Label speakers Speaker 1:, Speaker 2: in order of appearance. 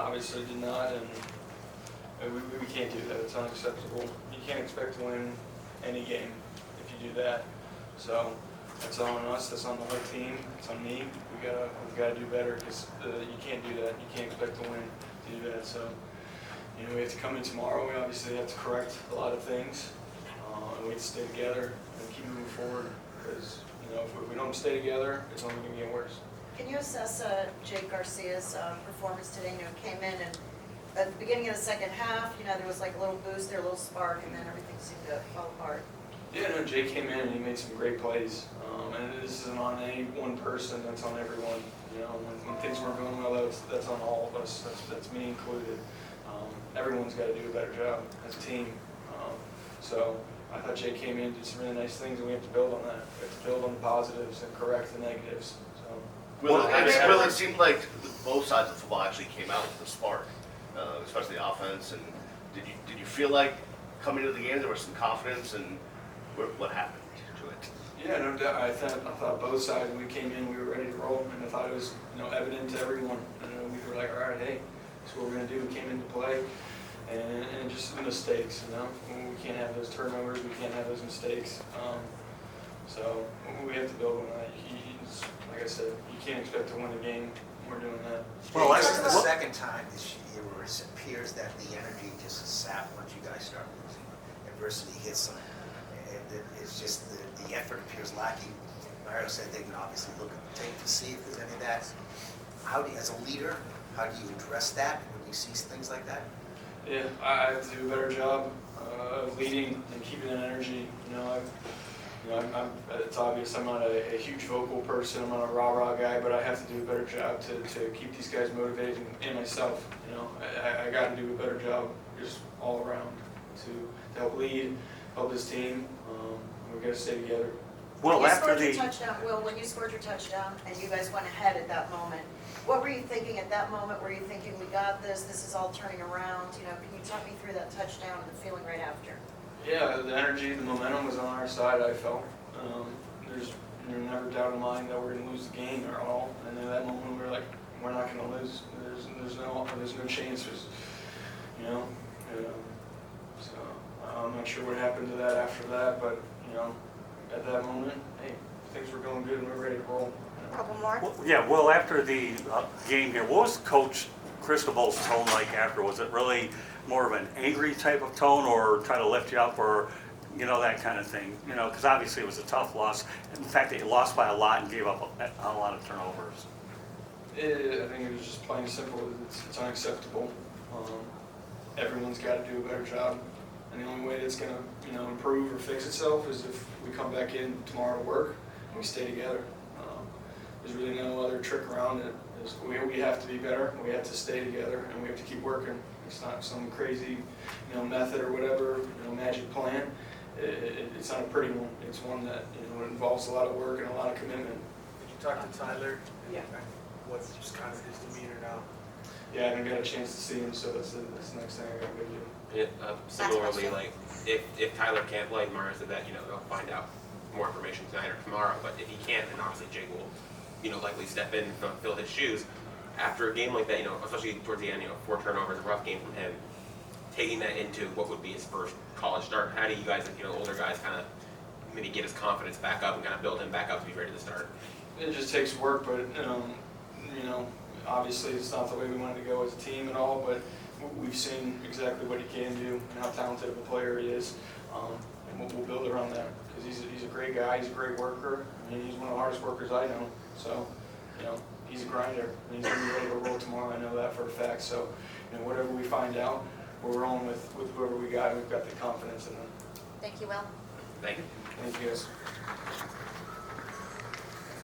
Speaker 1: obviously did not, and we can't do that. It's unacceptable. You can't expect to win any game if you do that. So that's on us. That's on the whole team. It's on me. We've gotta do better because you can't do that. You can't expect to win to do that. So we have to come in tomorrow. We obviously have to correct a lot of things, and we have to stay together and keep moving forward because if we don't stay together, it's only going to get worse.
Speaker 2: Can you assess Jake Garcia's performance today? Came in and at the beginning of the second half, there was like a little boost there, a little spark, and then everything seemed to fall apart.
Speaker 1: Yeah, no, Jake came in and he made some great plays. And this isn't on any one person, that's on everyone. When things weren't going well, that's on all of us. That's me included. Everyone's got to do a better job as a team. So I thought Jake came in, did some really nice things, and we have to build on that. We have to build on the positives and correct the negatives. So.
Speaker 3: It seemed like both sides of football actually came out with a spark, especially the offense. And did you feel like coming into the game there was some confidence, and what happened to it?
Speaker 1: Yeah, no doubt. I thought both sides, when we came in, we were ready to roll, and I thought it was evident to everyone. And we were like, all right, hey, that's what we're going to do. We came into play, and just the mistakes. We can't have those turnovers. We can't have those mistakes. So we have to build on that. Like I said, you can't expect to win a game. We're doing that.
Speaker 4: Well, this is the second time this year where it appears that the energy just is sapped once you guys start losing. Adversity hits them. It's just the effort appears lacking. Mario said they can obviously look at the tape to see if there's any of that. As a leader, how do you address that when you see things like that?
Speaker 1: Yeah, I have to do a better job of leading and keeping that energy. It's obvious I'm not a huge vocal person. I'm not a rah-rah guy, but I have to do a better job to keep these guys motivated and myself. I got to do a better job just all around to help lead, help this team. We've got to stay together.
Speaker 2: Well, when you scored your touchdown and you guys went ahead at that moment, what were you thinking at that moment? Were you thinking, we got this, this is all turning around? Can you talk me through that touchdown and the feeling right after?
Speaker 1: Yeah, the energy, the momentum was on our side, I felt. There's never doubt in mind that we're going to lose the game at all. And in that moment, we were like, we're not going to lose. There's no chance. So I'm not sure what happened to that after that, but at that moment, hey, things were going good and we're ready to roll.
Speaker 2: A couple more?
Speaker 5: Well, after the game here, what was Coach Cristobal's tone like after? Was it really more of an angry type of tone, or try to lift you up, or that kind of thing? Because obviously it was a tough loss. In fact, they lost by a lot and gave up a lot of turnovers.
Speaker 1: I think it was just plain and simple. It's unacceptable. Everyone's got to do a better job, and the only way that's going to improve or fix itself is if we come back in tomorrow to work and we stay together. There's really no other trick around it. We have to be better. We have to stay together, and we have to keep working. It's not some crazy, method or whatever, magic plan. It's not a pretty one. It's one that it involves a lot of work and a lot of commitment.
Speaker 6: Did you talk to Tyler?
Speaker 2: Yeah.
Speaker 6: What's just kind of his demeanor now?
Speaker 1: Yeah, I haven't got a chance to see him, so that's the next thing I got to go do.
Speaker 7: Yeah, similarly, like if Tyler can't play, Mario said that they'll find out more information tonight or tomorrow. But if he can't, then obviously Jake will likely step in and fill his shoes. After a game like that, especially towards the end, 4 turnovers, a rough game from him, taking that into what would be his first college start, how do you guys, older guys, kind of maybe get his confidence back up and kind of build him back up to be ready to start?
Speaker 1: It just takes work, but obviously it's not the way we wanted to go as a team at all. But we've seen exactly what he can do and how talented of a player he is, and we'll build around that because he's a great guy. He's a great worker. He's one of the hardest workers I know. So, he's a grinder, and he's going to be ready to roll tomorrow. I know that for a fact. So, whatever we find out, we're rolling with whoever we got. We've got the confidence in them.
Speaker 2: Thank you, Will.
Speaker 7: Thank you.
Speaker 1: Thank you, guys.